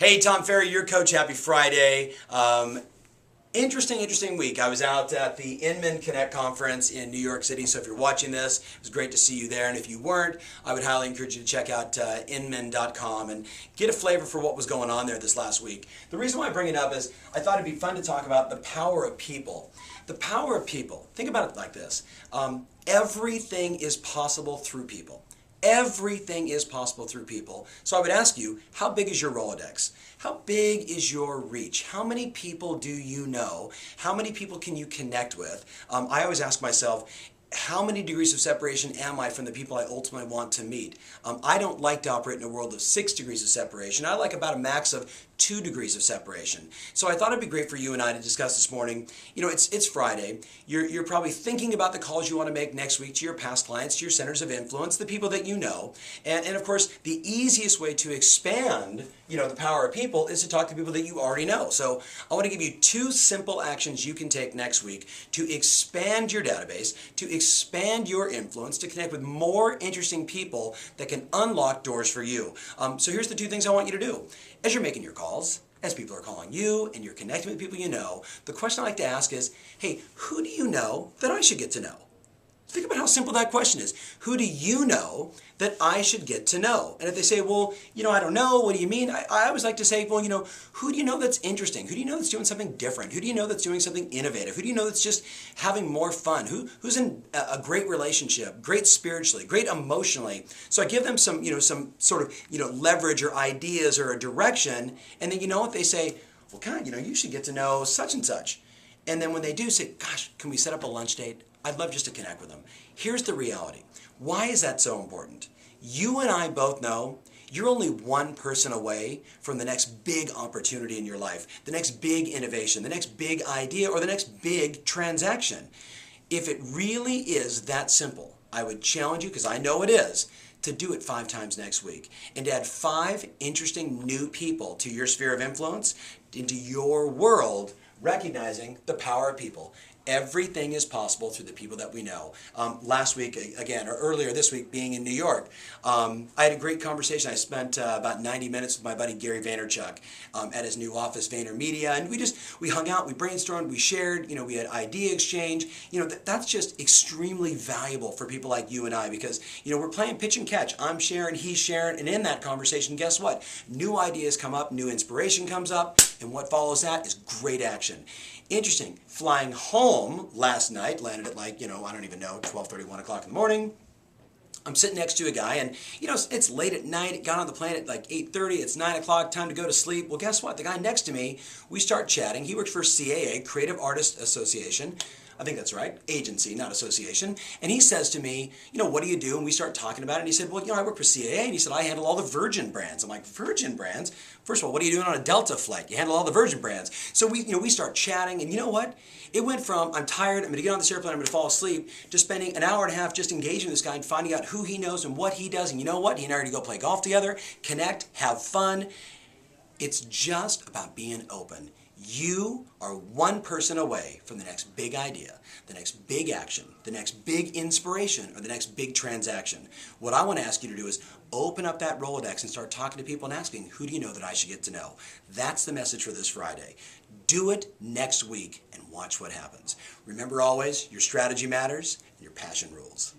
Hey, Tom Ferry, your coach. Happy Friday. Interesting week. I was out at the Inman Connect conference in New York City, so if you're watching this, it was great to see you there. And if you weren't, I would highly encourage you to check out inman.com and get a flavor for what was going on there this last week. The reason why I bring it up is I thought it'd be fun to talk about the power of people. The power of people. Think about it like this. Everything is possible through people. Everything is possible through people. So I would ask you, how big is your Rolodex? How big is your reach? How many people do you know? How many people can you connect with? I always ask myself, how many degrees of separation am I from the people I ultimately want to meet? I don't like to operate in a world of 6 degrees of separation. I like about a max of 2 degrees of separation. So I thought it'd be great for you and I to discuss this morning. You know, it's Friday. You're probably thinking about the calls you want to make next week to your past clients, to your centers of influence, the people that you know. And of course, the easiest way to expand, the power of people is to talk to people that you already know. So I want to give you 2 simple actions you can take next week to expand your database, to expand your influence, to connect with more interesting people that can unlock doors for you. So here's the 2 things I want you to do. As you're making your calls, as people are calling you and you're connecting with people you know, the question I like to ask is, hey, who do you know that I should get to know? Think about how simple that question is. Who do you know that I should get to know? And if they say, well, I don't know, what do you mean? I always like to say, well, who do you know that's interesting? Who do you know that's doing something different? Who do you know that's doing something innovative? Who do you know that's just having more fun? Who's in a great relationship, great spiritually, great emotionally? So I give them some sort of, leverage or ideas or a direction. And then you know what they say? Well, God, you should get to know such and such. And then when they do say, gosh, can we set up a lunch date? I'd love just to connect with them. Here's the reality. Why is that so important? You and I both know you're only one person away from the next big opportunity in your life, the next big innovation, the next big idea, or the next big transaction. If it really is that simple, I would challenge you, because I know it is, to do it 5 times next week and to add 5 interesting new people to your sphere of influence, into your world, recognizing the power of people. Everything is possible through the people that we know. Last week, again, or earlier this week, being in New York, I had a great conversation. I spent about 90 minutes with my buddy Gary Vaynerchuk at his new office, VaynerMedia, and we hung out, we brainstormed, we shared, we had idea exchange. That's just extremely valuable for people like you and I, because, we're playing pitch and catch. I'm sharing, he's sharing, and in that conversation, guess what? New ideas come up, new inspiration comes up, and what follows that is great action. Interesting, flying home last night, landed at I don't even know, 12:30, 1 o'clock in the morning. I'm sitting next to a guy, and it's late at night. It got on the plane at 8:30. It's 9 o'clock, time to go to sleep. Well, guess what? The guy next to me, we start chatting. He works for CAA, Creative Artists Association. I think that's right, agency, not association. And he says to me, what do you do? And we start talking about it. And he said, well, I work for CAA. And he said, I handle all the Virgin brands. I'm like, Virgin brands? First of all, what are you doing on a Delta flight? You handle all the Virgin brands. So we start chatting. And you know what? It went from, I'm tired, I'm going to get on this airplane, I'm going to fall asleep, to spending an hour and a half just engaging this guy and finding out who he knows and what he does. And you know what? He and I are going to go play golf together, connect, have fun. It's just about being open. You are one person away from the next big idea, the next big action, the next big inspiration, or the next big transaction. What I want to ask you to do is open up that Rolodex and start talking to people and asking, who do you know that I should get to know? That's the message for this Friday. Do it next week and watch what happens. Remember always, your strategy matters and your passion rules.